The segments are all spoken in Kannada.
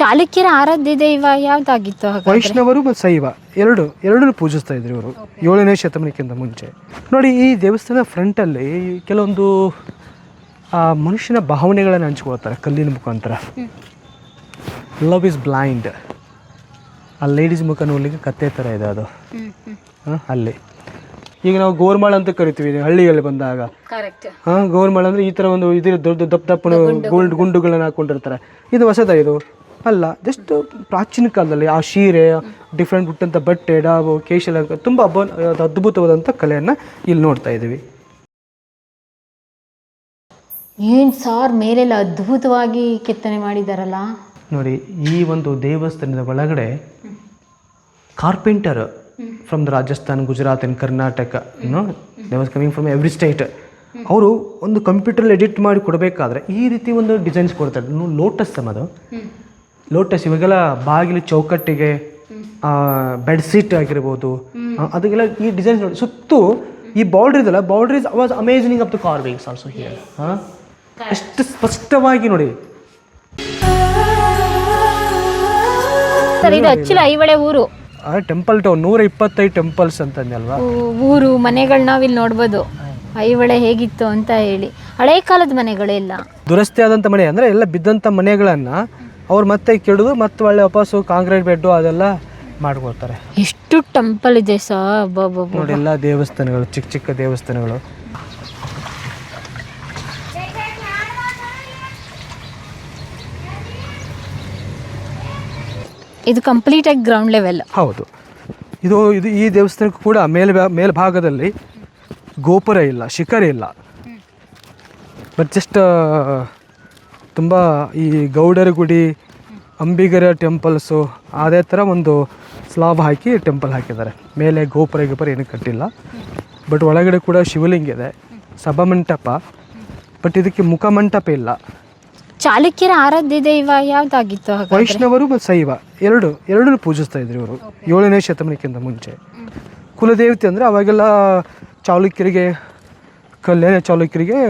ಚಾಲುಕ್ಯರ ಆರಾಧ್ಯ ದೈವ ಯಾವ್ದಾಗಿತ್ತು? ವೈಷ್ಣವರು ಮತ್ತು ಶೈವ ಎರಡನ್ನೂ ಪೂಜಿಸ್ತಾ ಇದ್ರು ಇವರು 7ನೇ ಶತಮಾನಕ್ಕಿಂತ ಮುಂಚೆ. ನೋಡಿ, ಈ ದೇವಸ್ಥಾನದ ಫ್ರಂಟಲ್ಲಿ ಕೆಲವೊಂದು ಮನುಷ್ಯನ ಭಾವನೆಗಳನ್ನು ಹಂಚ್ಕೊಳ್ತಾರೆ ಕಲ್ಲಿನ ಮುಖಾಂತರ. Love is blind. ಆ ಲೇಡೀಸ್ ಮುಖ ನೋಡ್ಲಿಕ್ಕೆ ಕತ್ತೆ ಥರ ಇದೆ ಅದು. ಅಲ್ಲಿ ಈಗ ನಾವು ಗೋರ್ಮಾಳ ಅಂತ ಕರಿತೀವಿ ಹಳ್ಳಿಯಲ್ಲಿ ಬಂದಾಗ. ಗೋರ್ಮಾಳ ಅಂದರೆ ಈ ಥರ ಒಂದು ಇದ್ರ ದೊಡ್ಡ ದಪ್ಪನ ಗುಂಡುಗಳನ್ನು ಹಾಕೊಂಡಿರ್ತಾರೆ. ಇದು ಹೊಸದ ಇದು ಅಲ್ಲ, ಜಸ್ಟ್ ಪ್ರಾಚೀನ ಕಾಲದಲ್ಲಿ ಆ ಸೀರೆ, ಡಿಫ್ರೆಂಟ್ ಹುಟ್ಟಂಥ ಬಟ್ಟೆ, ಡಾಬು, ಕೇಶಲಂಕ, ತುಂಬ ಅದ್ಭುತವಾದಂಥ ಕಲೆಯನ್ನು ಇಲ್ಲಿ ನೋಡ್ತಾ ಇದ್ದೀವಿ. ಏನು ಸಾರ್ ಮೇಲೆಲ್ಲ ಅದ್ಭುತವಾಗಿ ಕೆತ್ತನೆ ಮಾಡಿದಾರಲ್ಲ ನೋಡಿ. ಈ ಒಂದು ದೇವಸ್ಥಾನದ ಒಳಗಡೆ carpenter from the Rajasthan, Gujarat and Karnataka, they was coming from every state. ಅವರು ಒಂದು ಕಂಪ್ಯೂಟರಲ್ಲಿ ಎಡಿಟ್ ಮಾಡಿ ಕೊಡಬೇಕಾದ್ರೆ ಈ ರೀತಿ ಒಂದು ಡಿಸೈನ್ಸ್ ಕೊಡ್ತಾರೆ. ಲೋಟಸ್ ಅದು ಲೋಟಸ್. ಇವಾಗೆಲ್ಲ ಬಾಗಿಲು ಚೌಕಟ್ಟಿಗೆ, ಬೆಡ್ಶೀಟ್ ಆಗಿರ್ಬೋದು, ಅದಕ್ಕೆಲ್ಲ ಈ ಡಿಸೈನ್ಸ್ ನೋಡಿ. ಸುತ್ತು ಈ ಬಾರ್ಡ್ರ್ ಇದಲ್ಲ, border was amazing of the carvings also here. ಎಷ್ಟು ಸ್ಪಷ್ಟವಾಗಿ ನೋಡಿ. ಸರ್, ಇದು ಆಕ್ಚುಲಿ ಐಹೊಳೆ ಊರು, ಟೆಂಪಲ್ ಟೌನ್. 125 ಟೆಂಪಲ್ಸ್ ಅಂತಂದಲ್ವಾ ಊರು. ಮನೆಗಳು ನಾವಿಲ್ಲಿ ನೋಡ್ಬೋದು ಐಹೊಳೆ ಹೇಗಿತ್ತು ಅಂತ ಹೇಳಿ. ಹಳೆ ಕಾಲದ ಮನೆಗಳೆಲ್ಲ ದುರಸ್ತಿ ಆದಂಥ ಮನೆ ಅಂದರೆ ಎಲ್ಲ ಬಿದ್ದಂಥ ಮನೆಗಳನ್ನು ಅವ್ರು ಮತ್ತೆ ಕೆಡದು ಮತ್ತೆ ಒಳ್ಳೆ ವಾಪಸ್ಸು ಕಾಂಕ್ರೀಟ್ ಬೆಡ್ಡು ಅದೆಲ್ಲ ಮಾಡ್ಕೊಳ್ತಾರೆ. ಎಷ್ಟು ಟೆಂಪಲ್ ಇದೆ ಸರ್ ನೋಡಿ. ಎಲ್ಲ ದೇವಸ್ಥಾನಗಳು, ಚಿಕ್ಕ ಚಿಕ್ಕ ದೇವಸ್ಥಾನಗಳು. ಇದು ಕಂಪ್ಲೀಟ್ ಆಗಿ ಗ್ರೌಂಡ್ ಲೆವೆಲ್. ಹೌದು. ಇದು ಈ ದೇವಸ್ಥಾನಕ್ಕೂ ಕೂಡ ಮೇಲ್ಭಾಗದಲ್ಲಿ ಗೋಪುರ ಇಲ್ಲ, ಶಿಖರ ಇಲ್ಲ. ಬಟ್ ಜಸ್ಟ್ ತುಂಬ ಈ ಗೌಡರ ಗುಡಿ, ಅಂಬಿಗರ ಟೆಂಪಲ್ಸು ಅದೇ ಥರ ಒಂದು ಸ್ಲಾಬ್ ಹಾಕಿ ಟೆಂಪಲ್ ಹಾಕಿದ್ದಾರೆ. ಮೇಲೆ ಗೋಪುರ ಏನೂ ಕಟ್ಟಿಲ್ಲ. ಬಟ್ ಒಳಗಡೆ ಕೂಡ ಶಿವಲಿಂಗ ಇದೆ, ಸಭಾಮಂಟಪ. ಬಟ್ ಇದಕ್ಕೆ ಮುಖಮಂಟಪ ಇಲ್ಲ. ಚಾಲುಕ್ಯರ ಆರಾಧ್ಯ ದೈವ ಯಾವ್ದಾಗಿತ್ತು? ವೈಷ್ಣವರು ಮತ್ತು ಶೈವ ಎರಡನ್ನೂ ಪೂಜಿಸ್ತಾ ಇದ್ರು ಇವರು 7ನೇ ಶತಮಾನಕ್ಕಿಂತ ಮುಂಚೆ. ಕುಲದೇವತೆ ಅಂದರೆ ಅವಾಗೆಲ್ಲ ಚಾಲುಕ್ಯರಿಗೆ, ಕಲ್ಯಾಣ ಚಾಲುಕ್ಯರಿಗೆ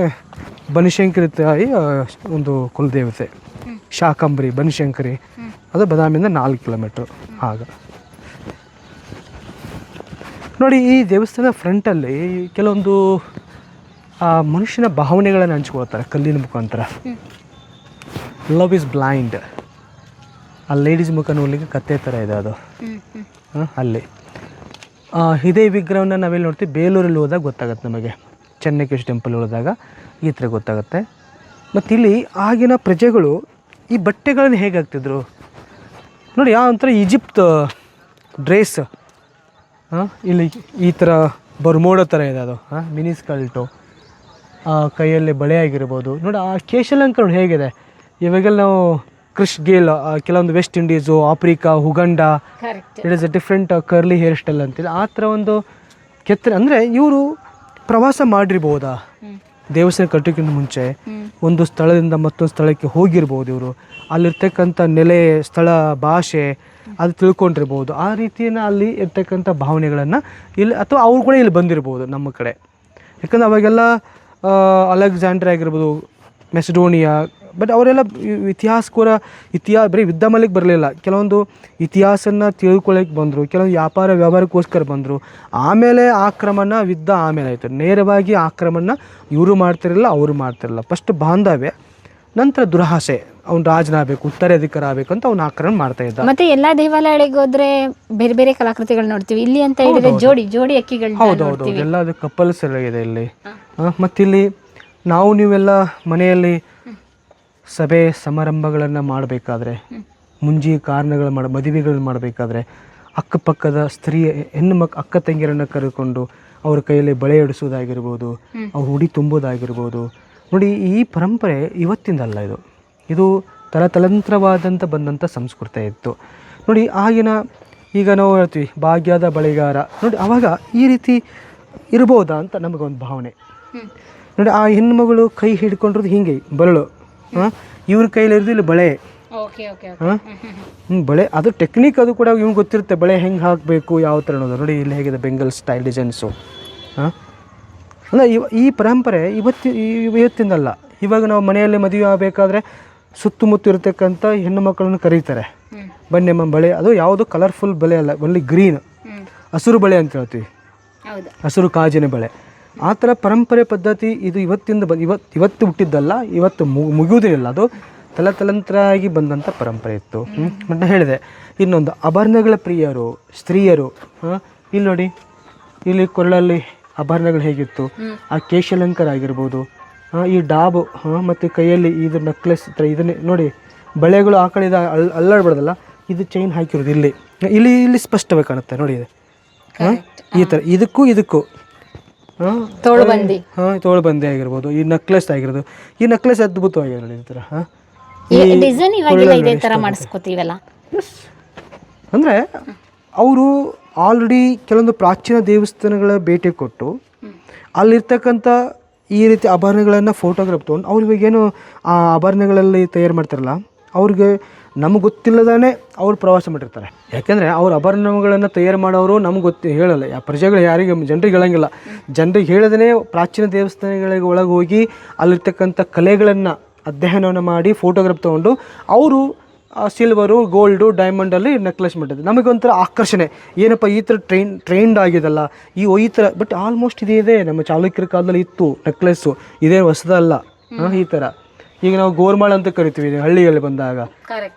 ಬನಶಂಕರಿ ತಾಯಿ ಒಂದು ಕುಲದೇವತೆ. ಶಾಕಂಬರಿ, ಬನಶಂಕರಿ, ಅದು ಬದಾಮಿಯಿಂದ 4 ಕಿಲೋಮೀಟ್ರು. ಆಗ ನೋಡಿ, ಈ ದೇವಸ್ಥಾನದ ಫ್ರಂಟಲ್ಲಿ ಕೆಲವೊಂದು ಮನುಷ್ಯನ ಭಾವನೆಗಳನ್ನು ಹಂಚ್ಕೊಳ್ತಾರೆ ಕಲ್ಲಿನ ಮುಖಾಂತರ. Love is blind. ಆ ಲೇಡೀಸ್ ಮುಖ ನೋಡ್ಲಿಕ್ಕೆ ಕತ್ತೆ ಥರ ಇದೆ ಅದು. ಅಲ್ಲಿ ಇದೇ ವಿಗ್ರಹವನ್ನು ನಾವೆಲ್ಲಿ ನೋಡ್ತೀವಿ, ಬೇಲೂರಲ್ಲಿ ಹೋದಾಗ ಗೊತ್ತಾಗುತ್ತೆ ನಮಗೆ. ಚೆನ್ನಕೇಶವ ಟೆಂಪಲ್ ಹೋದಾಗ ಈ ಥರ ಗೊತ್ತಾಗುತ್ತೆ. ಮತ್ತು ಇಲ್ಲಿ ಆಗಿನ ಪ್ರಜೆಗಳು ಈ ಬಟ್ಟೆಗಳನ್ನು ಹೇಗೆ ಹಾಕ್ತಿದ್ರು ನೋಡಿ. ಯಾವ ಒಂಥರ ಈಜಿಪ್ಟ್ ಡ್ರೆಸ್. ಇಲ್ಲಿ ಈ ಥರ ಬರ್ಮೋಡ ಥರ ಇದೆ ಅದು, ಮಿನಿ ಸ್ಕಲ್ಟು. ಕೈಯಲ್ಲಿ ಬಳೆ ಆಗಿರ್ಬೋದು ನೋಡಿ. ಆ ಕೇಶಲಂಕರಣ ಹೇಗಿದೆ. ಇವಾಗೆಲ್ಲ ನಾವು ಕ್ರಿಶ್ ಗೇಲ್, ಕೆಲವೊಂದು West Indies, Africa, Uganda, it is a different curly hair style ಅಂತಿದೆ. ಆ ಥರ ಒಂದು ಕೆತ್ತನೆ. ಅಂದರೆ ಇವರು ಪ್ರವಾಸ ಮಾಡಿರ್ಬೋದಾ ದೇವಸ್ಥಾನ ಕಟ್ಟೋಕ್ಕಿಂತ ಮುಂಚೆ? ಒಂದು ಸ್ಥಳದಿಂದ ಮತ್ತೊಂದು ಸ್ಥಳಕ್ಕೆ ಹೋಗಿರ್ಬೋದು ಇವರು. ಅಲ್ಲಿರ್ತಕ್ಕಂಥ ನೆಲೆ, ಸ್ಥಳ, ಭಾಷೆ ಅದು ತಿಳ್ಕೊಂಡಿರ್ಬೋದು. ಆ ರೀತಿಯನ್ನು ಅಲ್ಲಿ ಇರ್ತಕ್ಕಂಥ ಭಾವನೆಗಳನ್ನು ಇಲ್ಲಿ, ಅಥವಾ ಅವ್ರು ಕೂಡ ಇಲ್ಲಿ ಬಂದಿರ್ಬೋದು ನಮ್ಮ ಕಡೆ. ಯಾಕಂದರೆ ಅವಾಗೆಲ್ಲ ಅಲೆಕ್ಸಾಂಡ್ರ್ ಆಗಿರ್ಬೋದು, ಮೆಸಿಡೋನಿಯಾ. ಬಟ್ ಅವರೆಲ್ಲ ಬರೀ ಯುದ್ಧ ಮಾಡಲಿಕ್ಕೆ ಬರಲಿಲ್ಲ. ಕೆಲವೊಂದು ಇತಿಹಾಸನ ತಿಳ್ಕೊಳ್ಳೋಕೆ ಬಂದರು, ಕೆಲವೊಂದು ವ್ಯವಹಾರಕ್ಕೋಸ್ಕರ ಬಂದರು. ಆಮೇಲೆ ಆಕ್ರಮಣ, ಯುದ್ಧ ಆಮೇಲೆ ಆಯಿತು. ನೇರವಾಗಿ ಆಕ್ರಮಣ ಇವರು ಮಾಡ್ತಿರಲಿಲ್ಲ, ಅವರು ಮಾಡ್ತಿರಲಿಲ್ಲ. ಫಸ್ಟ್ ಬಾಂಧವ್ಯ, ನಂತರ ದುರಾಸೆ. ಅವ್ನು ರಾಜನಾಗಬೇಕು, ಉತ್ತರಾಧಿಕಾರ ಆಗಬೇಕು ಅಂತ ಅವ್ನು ಆಕ್ರಮಣ ಮಾಡ್ತಾ ಇದ್ದ. ಮತ್ತೆ ಎಲ್ಲ ದೇವಾಲಯಗಳಿಗೆ ಹೋದ್ರೆ ಬೇರೆ ಬೇರೆ ಕಲಾಕೃತಿಗಳು ನೋಡ್ತೀವಿ. ಇಲ್ಲಿ ಅಂತ ಹೇಳಿದ್ರೆ ಜೋಡಿ ಅಕ್ಕಿಗಳು. ಹೌದೌದು, ಎಲ್ಲ ಅದು ಕಪಲ್ಸ್ ಎಲ್ಲ ಇದೆ ಇಲ್ಲಿ. ಮತ್ತಿಲ್ಲಿ ನೀವೆಲ್ಲ ಮನೆಯಲ್ಲಿ ಸಭೆ ಸಮಾರಂಭಗಳನ್ನು ಮಾಡಬೇಕಾದ್ರೆ, ಮುಂಜಿ ಕಾರಣಗಳು ಮದುವೆಗಳನ್ನು ಮಾಡಬೇಕಾದ್ರೆ ಅಕ್ಕಪಕ್ಕದ ಅಕ್ಕ ತಂಗಿಯರನ್ನು ಕರೆದುಕೊಂಡು ಅವ್ರ ಕೈಯಲ್ಲಿ ಬಳೆ ಇಡಿಸೋದಾಗಿರ್ಬೋದು, ಅವ್ರ ಉಡಿ ತುಂಬೋದಾಗಿರ್ಬೋದು. ನೋಡಿ, ಈ ಪರಂಪರೆ ಇವತ್ತಿಂದಲ್ಲ, ಇದು ತಲತಲಾಂತರವಾದಂಥ ಬಂದಂಥ ಸಂಸ್ಕೃತಿ ಇತ್ತು. ನೋಡಿ, ಈಗ ನಾವು ಹೇಳ್ತೀವಿ ಭಾಗ್ಯದ ಬಳೆಗಾರ. ನೋಡಿ, ಆವಾಗ ಈ ರೀತಿ ಇರ್ಬೋದಾ ಅಂತ ನಮಗೊಂದು ಭಾವನೆ. ನೋಡಿ, ಆ ಹೆಣ್ಣುಮಗಳು ಕೈ ಹಿಡ್ಕೊಂಡಿರೋದು ಹಿಂಗೆ ಬರಳು, ಇವ್ರ ಕೈಲಿರೋದು ಇಲ್ಲಿ ಬಳೆ. ಬಳೆ ಅದು ಟೆಕ್ನಿಕ್, ಅದು ಕೂಡ ಇವ್ನು ಗೊತ್ತಿರುತ್ತೆ ಬಳೆ ಹೆಂಗೆ ಹಾಕಬೇಕು, ಯಾವ ಥರ ಅನ್ನೋದು. ನೋಡಿ, ಇಲ್ಲಿ ಹೇಗಿದೆ ಬೆಂಗಲ್ ಸ್ಟೈಲ್ ಡಿಸೈನ್ಸು. ಅಂದರೆ ಈ ಪರಂಪರೆ ಇವತ್ತಿಂದಲ್ಲ. ಇವಾಗ ನಾವು ಮನೆಯಲ್ಲಿ ಮದುವೆ ಆಗಬೇಕಾದ್ರೆ ಸುತ್ತಮುತ್ತ ಇರತಕ್ಕಂಥ ಹೆಣ್ಣು ಮಕ್ಕಳನ್ನು ಕರೀತಾರೆ ಬನ್ನಿಮ್ಮ ಬಳೆ. ಅದು ಯಾವುದು ಕಲರ್ಫುಲ್ ಬಳೆ ಅಲ್ಲ, ಒನ್ಲಿ ಗ್ರೀನ್, ಹಸಿರು ಬಳೆ ಅಂತ ಹೇಳ್ತೀವಿ, ಹಸಿರು ಕಾಜಿನ ಬಳೆ. ಆ ಥರ ಪರಂಪರೆ ಪದ್ಧತಿ ಇದು ಇವತ್ತಿಂದ ಇವತ್ತು ಹುಟ್ಟಿದ್ದಲ್ಲ, ಇವತ್ತು ಮುಗಿಯುವುದಿಲ್ಲ. ಅದು ತಲತಲಾಂತರಾಗಿ ಬಂದಂಥ ಪರಂಪರೆ ಇತ್ತು. ಮತ್ತು ಹೇಳಿದೆ ಇನ್ನೊಂದು ಆಭರಣಗಳ ಪ್ರಿಯರು ಸ್ತ್ರೀಯರು. ಇಲ್ಲಿ ನೋಡಿ, ಇಲ್ಲಿ ಕೊರಳಲ್ಲಿ ಆಭರಣಗಳು ಹೇಗಿತ್ತು, ಆ ಕೇಶಾಲಂಕಾರ ಆಗಿರ್ಬೋದು, ಈ ಡಾಬು ಮತ್ತು ಕೈಯಲ್ಲಿ ಇದು ನೆಕ್ಲೆಸ್ ಥರ ಇದನ್ನೇ ನೋಡಿ, ಬಳೆಗಳು ಆ ಕಡೆ ಅಲ್ಲಾಡ್ಬಾರ್ದಲ್ಲ, ಇದು ಚೈನ್ ಹಾಕಿರೋದು ಇಲ್ಲಿ ಇಲ್ಲಿ ಇಲ್ಲಿ ಸ್ಪಷ್ಟವಾಗಿ ಕಾಣುತ್ತೆ ನೋಡಿ ಇದು. ಈ ಥರ ಇದಕ್ಕೂ ತೋಳುಬಂದಿ ಆಗಿರ್ಬೋದು, ಈ ನೆಕ್ಲೆಸ್ ಆಗಿರೋದು, ಈ ನೆಕ್ಲೆಸ್ ಅದ್ಭುತವಾಗಿದೆ ನೋಡಿ ಈ ಥರ. ಅಂದರೆ ಅವರು ಆಲ್ರೆಡಿ ಕೆಲವೊಂದು ಪ್ರಾಚೀನ ದೇವಸ್ಥಾನಗಳ ಭೇಟಿ ಕೊಟ್ಟು ಅಲ್ಲಿರ್ತಕ್ಕಂಥ ಈ ರೀತಿ ಆಭರಣಗಳನ್ನು ಫೋಟೋಗ್ರಾಫ್ ತೊಗೊಂಡು ಅವ್ರು ಇವಾಗೇನು ಆ ಆಭರಣಗಳಲ್ಲಿ ತಯಾರು ಮಾಡ್ತಾರಲ್ಲ, ಅವ್ರಿಗೆ ನಮಗೆ ಗೊತ್ತಿಲ್ಲದೇ ಅವ್ರು ಪ್ರವಾಸ ಮಾಡಿರ್ತಾರೆ. ಯಾಕೆಂದರೆ ಅವ್ರ ಆಭರಣಗಳನ್ನು ತಯಾರು ಮಾಡೋರು ನಮ್ಗೆ ಹೇಳಲ್ಲ, ಪ್ರಜೆಗಳು ಯಾರಿಗೆ ಜನರಿಗೆ ಹೇಳೋಂಗಿಲ್ಲ. ಜನರಿಗೆ ಹೇಳದೇ ಪ್ರಾಚೀನ ದೇವಸ್ಥಾನಗಳಿಗೆ ಒಳಗೆ ಹೋಗಿ ಅಲ್ಲಿರ್ತಕ್ಕಂಥ ಕಲೆಗಳನ್ನು ಅಧ್ಯಯನವನ್ನು ಮಾಡಿ ಫೋಟೋಗ್ರಾಫ್ ತೊಗೊಂಡು ಅವರು ಸಿಲ್ವರು ಗೋಲ್ಡು ಡೈಮಂಡಲ್ಲಿ ನೆಕ್ಲೆಸ್ ಮಾಡಿದ್ರು. ನಮಗೊಂಥರ ಆಕರ್ಷಣೆ, ಏನಪ್ಪ ಈ ಥರ ಟ್ರೆಂಡ್ ಆಗಿದಲ್ಲ ಈ ಥರ. ಬಟ್ ಆಲ್ಮೋಸ್ಟ್ ಇದೇ ನಮ್ಮ ಚಾಲುಕ್ಯರ ಕಾಲದಲ್ಲಿ ಇತ್ತು ನೆಕ್ಲೆಸ್ಸು, ಇದೇ ಹೊಸದಲ್ಲ. ಈ ಥರ ಈಗ ನಾವು ಗೋರ್ಮಾಳ ಅಂತ ಕರಿತೀವಿ ಹಳ್ಳಿಯಲ್ಲಿ ಬಂದಾಗ.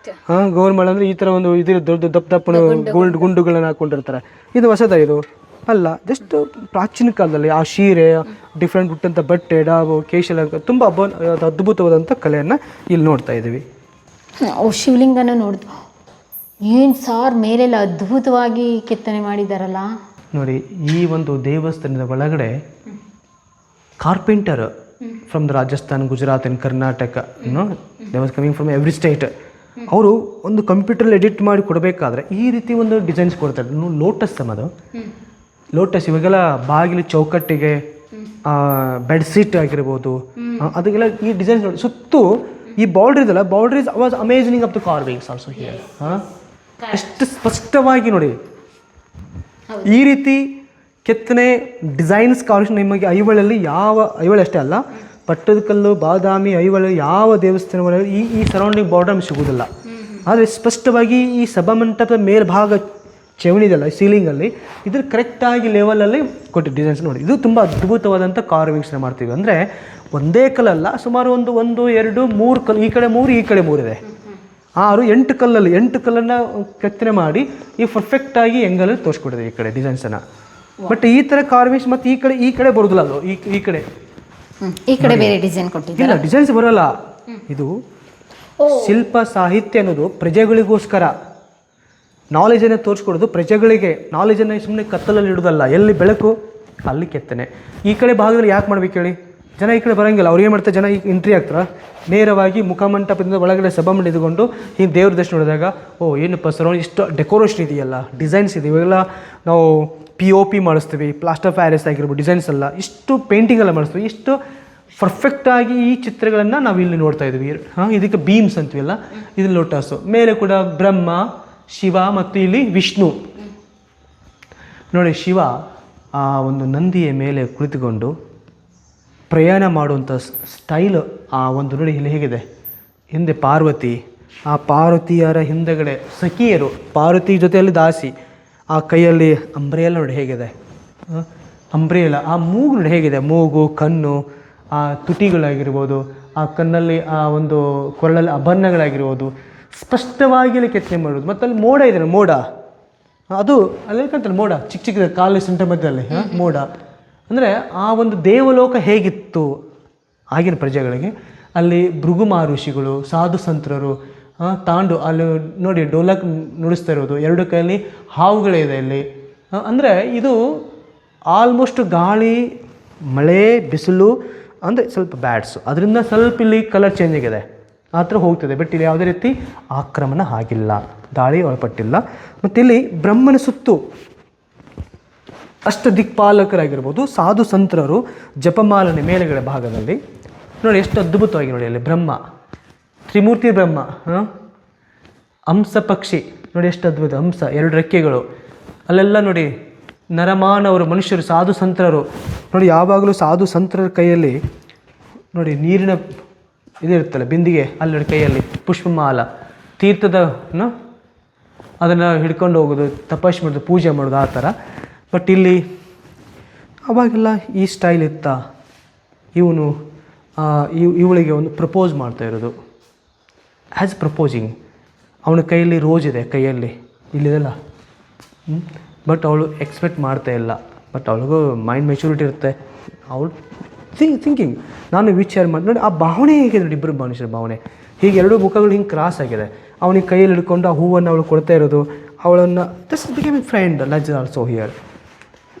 ಗೋರ್ಮಾಳ ಅಂದರೆ ಈ ಥರ ಒಂದು ಇದ್ರ ದೊಡ್ಡ ದಪ್ಪನ ಗುಂಡುಗಳನ್ನು ಹಾಕ್ಕೊಂಡಿರ್ತಾರೆ. ಇದು ಹೊಸದ, ಇದು ಅಲ್ಲ. ಜಸ್ಟ್ ಪ್ರಾಚೀನ ಕಾಲದಲ್ಲಿ ಆ ಸೀರೆ, ಡಿಫ್ರೆಂಟ್ ಹುಟ್ಟಂಥ ಬಟ್ಟೆ, ಡಾಬು, ಕೇಶಾಲಂಕಾರ, ತುಂಬ ಅದ್ಭುತವಾದಂಥ ಕಲೆಯನ್ನು ಇಲ್ಲಿ ನೋಡ್ತಾ ಇದ್ದೀವಿ. ಶಿವಲಿಂಗನ ನೋಡಿದ್ವು, ಏನು ಸಾರ್ ಮೇಲೆಲ್ಲ ಅದ್ಭುತವಾಗಿ ಕೆತ್ತನೆ ಮಾಡಿದಾರಲ್ಲ ನೋಡಿ. ಈ ಒಂದು ದೇವಸ್ಥಾನದ ಒಳಗಡೆ carpenter from the Rajasthan, Gujarat and Karnataka, they was coming from every state. ಅವರು ಒಂದು ಕಂಪ್ಯೂಟರಲ್ಲಿ ಎಡಿಟ್ ಮಾಡಿ ಕೊಡಬೇಕಾದ್ರೆ ಈ ರೀತಿ ಒಂದು ಡಿಸೈನ್ಸ್ ಕೊಡ್ತಾರೆ. ಲೋಟಸ್ ಅದು ಲೋಟಸ್, ಇವಾಗೆಲ್ಲ ಬಾಗಿಲು ಚೌಕಟ್ಟಿಗೆ, ಬೆಡ್ಶೀಟ್ ಆಗಿರ್ಬೋದು, ಅದಕ್ಕೆಲ್ಲ ಈ ಡಿಸೈನ್ಸ್ ನೋಡಿ. ಸುತ್ತು ಈ ಬಾರ್ಡ್ರ್ ಇದಲ್ಲ, borders was amazing of the carvings also here. ಎಷ್ಟು ಸ್ಪಷ್ಟವಾಗಿ ನೋಡಿ ಈ ರೀತಿ ಕೆತ್ತನೆ ಡಿಸೈನ್ಸ್ ಕಾಂಬಿನೇಷನ್. ನಿಮಗೆ ಐಹೊಳೆಯಲ್ಲಿ ಐಹೊಳೆ ಅಷ್ಟೇ ಅಲ್ಲ, ಪಟ್ಟದಕಲ್ಲು, ಬಾದಾಮಿ, ಐಹೊಳೆ ಯಾವ ದೇವಸ್ಥಾನಗಳಲ್ಲಿ ಈ ಸರೌಂಡಿಂಗ್ ಬಾರ್ಡರ್ ನಮ್ಗೆ ಸಿಗೋದಿಲ್ಲ. ಆದರೆ ಸ್ಪಷ್ಟವಾಗಿ ಈ ಸಭಾಮಂಟಪದ ಮೇಲ್ಭಾಗ ಚವಣಿದಲ್ಲ ಸೀಲಿಂಗಲ್ಲಿ ಇದ್ರ ಕರೆಕ್ಟಾಗಿ ಲೆವೆಲಲ್ಲಿ ಕೊಟ್ಟು ಡಿಸೈನ್ಸ್ ನೋಡಿ. ಇದು ತುಂಬ ಅದ್ಭುತವಾದಂಥ ಕಾರ್ವಿಂಗ್ಸ್ನ ಮಾಡ್ತೀವಿ. ಅಂದರೆ ಒಂದೇ ಕಲ್ಲಲ್ಲ, ಸುಮಾರು 1 2 3 ಕಲ್ಲು, ಈ ಕಡೆ 3 ಈ ಕಡೆ 3 ಇದೆ. 8 ಕಲ್ಲಲ್ಲಿ 8 ಕಲ್ಲನ್ನು ಕೆತ್ತನೆ ಮಾಡಿ ಈ ಪರ್ಫೆಕ್ಟಾಗಿ ಎಂಗಲಲ್ಲಿ ತೋರಿಸ್ಕೊಡಿದೆ ಈ ಕಡೆ ಡಿಸೈನ್ಸನ್ನು. ಬಟ್ ಈ ಥರ ಕಾರ್ವಿಂಗ್ಸ್ ಮತ್ತು ಈ ಕಡೆ ಬರೋದಿಲ್ಲ, ಅದು ಈ ಕಡೆ ಬೇರೆ ಡಿಸೈನ್ ಕೊಟ್ಟಿಲ್ಲ, ಡಿಸೈನ್ಸ್ ಬರೋಲ್ಲ. ಇದು ಶಿಲ್ಪ ಸಾಹಿತ್ಯ ಅನ್ನೋದು ಪ್ರಜೆಗಳಿಗೋಸ್ಕರ, ನಾಲೆಜನ್ನು ತೋರಿಸ್ಕೊಡೋದು ಪ್ರಜೆಗಳಿಗೆ. ನಾಲೆಜನ್ನು ಸುಮ್ಮನೆ ಕತ್ತಲಲ್ಲಿ ಇಡೋದಲ್ಲ, ಎಲ್ಲಿ ಬೆಳಕು ಅಲ್ಲಿ ಕೆತ್ತನೆ. ಈ ಕಡೆ ಭಾಗದಲ್ಲಿ ಯಾಕೆ ಮಾಡ್ಬೇಕು ಹೇಳಿ, ಜನ ಈ ಕಡೆ ಬರೋಂಗಿಲ್ಲ. ಅವ್ರು ಏನು ಮಾಡ್ತಾರೆ, ಜನ ಈಗ ಎಂಟ್ರಿ ಆಗ್ತಾರೆ, ನೇರವಾಗಿ ಮುಖಮಂಟಪದಿಂದ ಒಳಗಡೆ ಸಭಾಮಂಟಪ ಇದ್ಕೊಂಡು ಈ ದೇವ್ರ ದರ್ಶನ ನೋಡಿದಾಗ, ಏನಪ್ಪ ಸರ್ ಇಷ್ಟು ಡೆಕೋರೇಷನ್ ಇದೆಯಲ್ಲ, ಡಿಸೈನ್ಸ್ ಇದೆ. ಇವೆಲ್ಲ ನಾವು POP ಮಾಡಿಸ್ತೀವಿ, ಪ್ಲಾಸ್ಟರ್ ಆಫ್ ಪ್ಯಾರಿಸ್ ಆಗಿರ್ಬೋದು, ಡಿಸೈನ್ಸ್ ಎಲ್ಲ ಇಷ್ಟು ಪೇಂಟಿಂಗ್ ಎಲ್ಲ ಮಾಡಿಸ್ತೀವಿ. ಇಷ್ಟು ಪರ್ಫೆಕ್ಟಾಗಿ ಈ ಚಿತ್ರಗಳನ್ನು ನಾವು ಇಲ್ಲಿ ನೋಡ್ತಾ ಇದ್ವಿ. ಇದಕ್ಕೆ ಬೀಮ್ಸ್ ಅಂತೀವಲ್ಲ, ಇದು ಲೋಟಸು. ಮೇಲೆ ಕೂಡ ಬ್ರಹ್ಮ, ಶಿವ ಮತ್ತು ಇಲ್ಲಿ ವಿಷ್ಣು ನೋಡಿ. ಶಿವ ಆ ಒಂದು ನಂದಿಯ ಮೇಲೆ ಕುಳಿತುಕೊಂಡು ಪ್ರಯಾಣ ಮಾಡುವಂಥ ಸ್ಟೈಲ್, ಆ ಒಂದು ನೋಡಿ ಇಲ್ಲಿ ಹೇಗಿದೆ. ಹಿಂದೆ ಪಾರ್ವತಿ, ಆ ಪಾರ್ವತಿಯರ ಹಿಂದೆಗಡೆ ಸಖಿಯರು, ಪಾರ್ವತಿ ಜೊತೆಯಲ್ಲಿ ದಾಸಿ, ಆ ಕೈಯಲ್ಲಿ ಅಂಬ್ರೆಲ್ಲ ನೋಡಿ ಹೇಗಿದೆ, ಅಂಬ್ರೆಲ್ಲ. ಆ ಮೂಗು ನೋಡಿ ಹೇಗಿದೆ, ಮೂಗು, ಕಣ್ಣು, ಆ ತುಟಿಗಳಾಗಿರ್ಬೋದು, ಆ ಕಣ್ಣಲ್ಲಿ ಆ ಒಂದು ಕೊರಳಲ್ಲಿ ಆಭರಣಗಳಾಗಿರ್ಬೋದು, ಸ್ಪಷ್ಟವಾಗಿ ಇಲ್ಲಿ ಕೆತ್ತನೆ ಮಾಡೋದು. ಮತ್ತು ಅಲ್ಲಿ ಮೋಡ ಇದೆ, ಮೋಡ ಅದು ಅಲ್ಲಿ ಕಂತಲ್ಲ, ಮೋಡ ಚಿಕ್ಕ ಚಿಕ್ಕದ ಕಾಲು ಸೆಂಟ ಮಧ್ಯದಲ್ಲಿ ಮೋಡ. ಅಂದರೆ ಆ ಒಂದು ದೇವಲೋಕ ಹೇಗಿತ್ತು ಆಗಿನ ಪ್ರಜೆಗಳಿಗೆ. ಅಲ್ಲಿ ಭೃಗು ಮಹರ್ಷಿಗಳು, ಸಾಧು ಸಂತರು, ತಾಂಡು ಅಲ್ಲಿ ನೋಡಿ ಡೋಲಕ್ ನುಡಿಸ್ತಾ ಇರೋದು, 2 ಕೈಯಲ್ಲಿ ಹಾವುಗಳಿದೆ ಇಲ್ಲಿ. ಅಂದರೆ ಇದು ಆಲ್ಮೋಸ್ಟ್ ಗಾಳಿ, ಮಳೆ, ಬಿಸಿಲು ಅಂದರೆ ಸ್ವಲ್ಪ ಬ್ಯಾಡ್ಸು, ಅದರಿಂದ ಸ್ವಲ್ಪ ಇಲ್ಲಿ ಕಲರ್ ಚೇಂಜ್ ಆಗಿದೆ, ಆ ಥರ ಹೋಗ್ತದೆ. ಬಟ್ ಇಲ್ಲಿ ಯಾವುದೇ ರೀತಿ ಆಕ್ರಮಣ ಆಗಿಲ್ಲ, ದಾಳಿ ಒಳಪಟ್ಟಿಲ್ಲ. ಮತ್ತು ಇಲ್ಲಿ ಬ್ರಹ್ಮನ ಸುತ್ತು ಅಷ್ಟ ದಿಕ್ಪಾಲಕರಾಗಿರ್ಬೋದು, ಸಾಧು ಸಂತರರು ಜಪಮಾಲನೆ ಮೇಲೆಗಡೆ ಭಾಗದಲ್ಲಿ ನೋಡಿ ಎಷ್ಟು ಅದ್ಭುತವಾಗಿ ನೋಡಿ. ಅಲ್ಲಿ ಬ್ರಹ್ಮ, ತ್ರಿಮೂರ್ತಿ ಬ್ರಹ್ಮ, ಹಂಸ ಪಕ್ಷಿ ನೋಡಿ ಎಷ್ಟು ಅದ್ಭುತ, ಹಂಸ 2 ರೆಕ್ಕೆಗಳು. ಅಲ್ಲೆಲ್ಲ ನೋಡಿ ನರಮಾನವರು, ಮನುಷ್ಯರು, ಸಾಧು ಸಂತರರು ನೋಡಿ. ಯಾವಾಗಲೂ ಸಾಧು ಸಂತರ ಕೈಯಲ್ಲಿ ನೋಡಿ ನೀರಿನ ಇದಿರುತ್ತಲ್ಲ ಬಿಂದಿಗೆ ಅಲ್ಲಿ ಕೈಯಲ್ಲಿ ಪುಷ್ಪಮಾಲ ತೀರ್ಥದ ಅದನ್ನು ಹಿಡ್ಕೊಂಡು ಹೋಗೋದು, ತಪಸ್ಸು ಮಾಡೋದು, ಪೂಜೆ ಮಾಡೋದು ಆ ಥರ. ಬಟ್ ಇಲ್ಲಿ ಅವಾಗೆಲ್ಲ ಈ ಸ್ಟೈಲ್ ಇತ್ತ. ಇವನು ಇವಳಿಗೆ ಒಂದು ಪ್ರಪೋಸ್ ಮಾಡ್ತಾ ಇರೋದು, ಆ್ಯಸ್ ಪ್ರಪೋಸಿಂಗ್. ಅವನ ಕೈಯಲ್ಲಿ ರೋಜ್ ಇದೆ, ಕೈಯಲ್ಲಿ ಇಲ್ಲಿದೆಲ್ಲ. ಬಟ್ ಅವಳು ಎಕ್ಸ್ಪೆಕ್ಟ್ ಮಾಡ್ತಾ ಇಲ್ಲ. ಬಟ್ ಅವಳಿಗೂ ಮೈಂಡ್ ಮೆಚುರಿಟಿ ಇರುತ್ತೆ. ಅವಳು ಥಿಂಕಿಂಗ್ ನಾನು ವಿಚಾರ ಮಾಡಿ ನೋಡಿ ಆ ಭಾವನೆ ಹೇಗಿದೆ ನೋಡಿ, ಇಬ್ಬರು ಮನುಷ್ಯರ ಭಾವನೆ ಹೀಗೆ ಎರಡೂ ಮುಖಗಳು ಹಿಂಗೆ ಕ್ರಾಸ್ ಆಗಿದೆ. ಅವನಿಗೆ ಕೈಯಲ್ಲಿ ಹಿಡ್ಕೊಂಡು ಆ ಹೂವನ್ನು ಅವಳು ಕೊಡ್ತಾ ಇರೋದು, ಅವಳನ್ನು ದಿಸ್ ಬಿಕಮ್ ಎ ಫ್ರೆಂಡ್ ಲಜ್ ಆಲ್ಸೋ ಹಿಯರ್.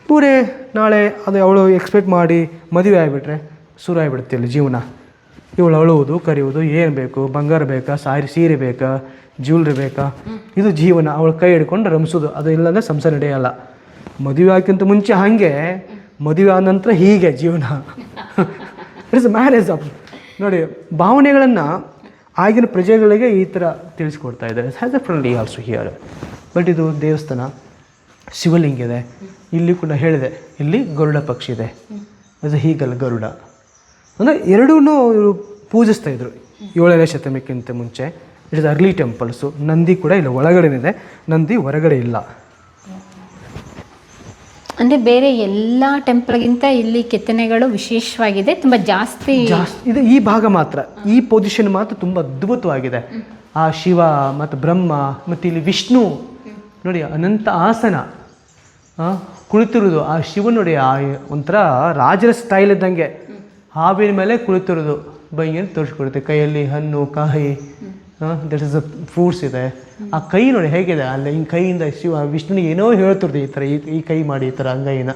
ಪೂರೇ ನಾಳೆ ಅದು ಅವಳು ಎಕ್ಸ್ಪೆಕ್ಟ್ ಮಾಡಿ ಮದುವೆ ಆಗಿಬಿಟ್ರೆ ಶುರು ಆಗಿಬಿಡುತ್ತೆ ಇಲ್ಲಿ ಜೀವನ. ಇವಳು ಅಳುವುದು, ಕರೆಯುವುದು, ಏನು ಬೇಕು, ಬಂಗಾರ ಬೇಕಾ, ಸೀರೆ ಬೇಕಾ, ಜ್ಯುವೆಲ್ರಿ ಬೇಕಾ, ಇದು ಜೀವನ. ಅವಳು ಕೈ ಹಿಡ್ಕೊಂಡು ರಮಿಸೋದು. ಅದು ಇಲ್ಲಾಂದರೆ ಸಂಸಾರ ನಡೆಯಲ್ಲ. ಮದುವೆ ಆಗಿಂತ ಮುಂಚೆ ಹಾಗೆ, ಮದುವೆ ಆದ ನಂತರ ಹೀಗೆ ಜೀವನ. ಇಟ್ಸ್ ಮ್ಯಾರೇಜ್ ಆಫ್ ನೋಡಿ ಭಾವನೆಗಳನ್ನು ಆಗಿನ ಪ್ರಜೆಗಳಿಗೆ ಈ ಥರ ತಿಳಿಸ್ಕೊಡ್ತಾ ಇದ್ದಾರೆ. Has A friendly also here. But ಇದು ದೇವಸ್ಥಾನ, ಶಿವಲಿಂಗ ಇದೆ. ಇಲ್ಲಿ ಕೂಡ ಹೇಳಿದೆ, ಇಲ್ಲಿ ಗರುಡ ಪಕ್ಷಿ ಇದೆ. ಅದು ಹೀಗಲ್ಲ ಗರುಡ ಅಂದರೆ ಎರಡೂ ಇವರು ಪೂಜಿಸ್ತಾ ಇದ್ರು 7ನೇ ಶತಮಾನಕ್ಕಿಂತ ಮುಂಚೆ. It is early temples. Nandi ಕೂಡ ಇಲ್ಲ, ಒಳಗಡೆನಿದೆ, ನಂದಿ ಹೊರಗಡೆ ಇಲ್ಲ. ಅಂದರೆ ಬೇರೆ ಎಲ್ಲ ಟೆಂಪಲ್ಗಿಂತ ಇಲ್ಲಿ ಕೆತ್ತನೆಗಳು ವಿಶೇಷವಾಗಿದೆ, ತುಂಬ ಜಾಸ್ತಿ ಇದು ಈ ಭಾಗ ಮಾತ್ರ, ಈ ಪೊಸಿಷನ್ ಮಾತ್ರ ತುಂಬ ಅದ್ಭುತವಾಗಿದೆ. ಆ ಶಿವ ಮತ್ತು ಬ್ರಹ್ಮ ಮತ್ತು ಇಲ್ಲಿ ವಿಷ್ಣು ನೋಡಿ, ಅನಂತ ಆಸನ ಕುಳಿತಿರೋದು. ಆ ಶಿವ ನೋಡಿ, ಆ ಒಂಥರ ರಾಜರ ಸ್ಟೈಲ್ ಇದ್ದಂಗೆ ಹಾವಿನ ಮೇಲೆ ಕುಳಿತಿರೋದು ಬೈಯನ್ನು ತೋರಿಸ್ಕೊಡುತ್ತೆ. ಕೈಯಲ್ಲಿ ಹಣ್ಣು, ಕಾಯಿ, ದಟ್ ಇಸ್ ಅ ಫ್ರೂಟ್ಸ್ ಇದೆ. ಆ ಕೈ ನೋಡಿ ಹೇಗಿದೆ, ಅಲ್ಲ ಹಿಂಗೆ ಕೈಯಿಂದ ಶಿವ ವಿಷ್ಣುನಿಗೆ ಏನೋ ಹೇಳ್ತಿರ್ದು, ಈ ಥರ ಈ ಕೈ ಮಾಡಿ, ಈ ಥರ ಅಂಗೈನ.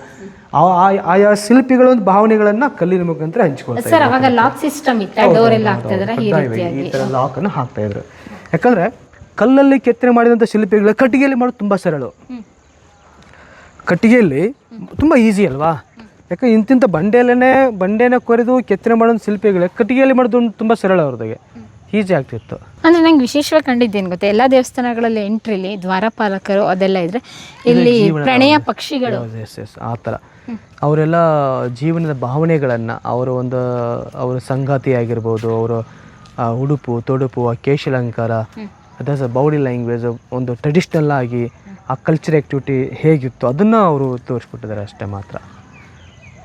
ಆಯಾ ಶಿಲ್ಪಿಗಳ ಒಂದು ಭಾವನೆಗಳನ್ನು ಕಲ್ಲಿನ ಮುಖಾಂತರ ಹಂಚ್ಕೊಳ್ತಾರೆ. ಸರ್ ಅವಾಗ ಲಾಕ್ ಸಿಸ್ಟಮ್ ಇತ್ತು, ಡೋರ್ ಎಲ್ಲ ಆಗ್ತಿದ್ರೆ ಈ ಥರ ಲಾಕನ್ನು ಹಾಕ್ತಾ ಇದ್ರು. ಯಾಕಂದರೆ ಕಲ್ಲಲ್ಲಿ ಕೆತ್ತನೆ ಮಾಡಿದಂಥ ಶಿಲ್ಪಿಗಳು ಕಟ್ಟಿಗೆಯಲ್ಲಿ ಮಾಡೋದು ತುಂಬ ಸರಳ. ಕಟ್ಟಿಗೆಯಲ್ಲಿ ತುಂಬ ಈಸಿ ಅಲ್ವಾ? ಯಾಕಂದ್ರೆ ಇಂತಿಂಥ ಬಂಡೆನ ಕೊರೆದು ಕೆತ್ತನೆ ಮಾಡೋ ಶಿಲ್ಪಿಗಳು ಕಟ್ಟಿಗೆಯಲ್ಲಿ ಮಾಡೋದು ತುಂಬ ಸರಳ, ಅವ್ರದಾಗೆ ಈಸಿ ಆಗ್ತಿತ್ತು. ಅಂದರೆ ನಂಗೆ ವಿಶೇಷವಾಗಿ ಕಂಡಿದ್ದೇನು ಗೊತ್ತಾ, ಎಲ್ಲ ದೇವಸ್ಥಾನಗಳಲ್ಲಿ ಎಂಟ್ರಿಲಿ ದ್ವಾರಪಾಲಕರು ಅದೆಲ್ಲ ಇದ್ರೆ, ಇಲ್ಲಿ ಪ್ರಣಯ ಪಕ್ಷಿಗಳು ಆ ಥರ ಅವರೆಲ್ಲ ಜೀವನದ ಭಾವನೆಗಳನ್ನು ಅವರ ಸಂಗಾತಿ ಆಗಿರ್ಬೋದು, ಅವರ ಉಡುಪು ತೊಡುಪು, ಆ ಕೇಶಾಲಂಕಾರ, ಅದಸ್ ಬಾಡಿ ಲ್ಯಾಂಗ್ವೇಜ್, ಒಂದು ಟ್ರೆಡಿಷ್ನಲ್ ಆಗಿ ಆ ಕಲ್ಚರ್ ಆ್ಯಕ್ಟಿವಿಟಿ ಹೇಗಿತ್ತು ಅದನ್ನು ಅವರು ತೋರಿಸ್ಕೊಟ್ಟಿದ್ದಾರೆ ಅಷ್ಟೇ ಮಾತ್ರ.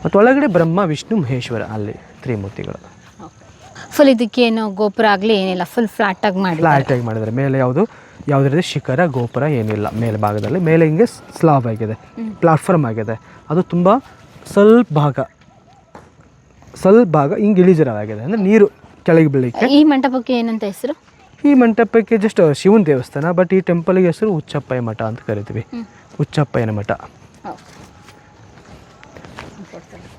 ಮತ್ತು ಒಳಗಡೆ ಬ್ರಹ್ಮ ವಿಷ್ಣು ಮಹೇಶ್ವರ ಅಲ್ಲಿ ತ್ರಿಮೂರ್ತಿಗಳು. ಫುಲ್ ಇದಕ್ಕೇನು ಗೋಪುರ ಆಗಲಿ ಏನಿಲ್ಲ, ಫುಲ್ ಫ್ಲಾಟಾಗಿ ಮಾಡಿದ್ದಾರೆ. ಮೇಲೆ ಯಾವುದೇ ರೀತಿ ಶಿಖರ ಗೋಪುರ ಏನಿಲ್ಲ. ಮೇಲೆ ಭಾಗದಲ್ಲಿ ಮೇಲೆ ಹಿಂಗೆ ಸ್ಲಾಬ್ ಆಗಿದೆ, ಪ್ಲಾಟ್ಫಾರ್ಮ್ ಆಗಿದೆ. ಅದು ತುಂಬ ಸ್ವಲ್ಪ ಭಾಗ ಹಿಂಗೆ ಇಳಿಜಾರಾಗಿದೆ, ಅಂದರೆ ನೀರು ಕೆಳಗೆ ಬೀಳಲಿಕ್ಕೆ. ಈ ಮಂಟಪಕ್ಕೆ ಏನಂತ ಹೆಸರು? ಈ ಮಂಟಪಕ್ಕೆ ಜಸ್ಟ್ ಶಿವನ ದೇವಸ್ಥಾನ, ಬಟ್ ಈ ಟೆಂಪಲ್ಗೆ ಹೆಸರು ಹುಚ್ಚಪ್ಪಯ್ಯ ಮಠ ಅಂತ ಕರಿತೀವಿ. ಹುಚ್ಚಪ್ಪಯ್ಯನ ಮಠ.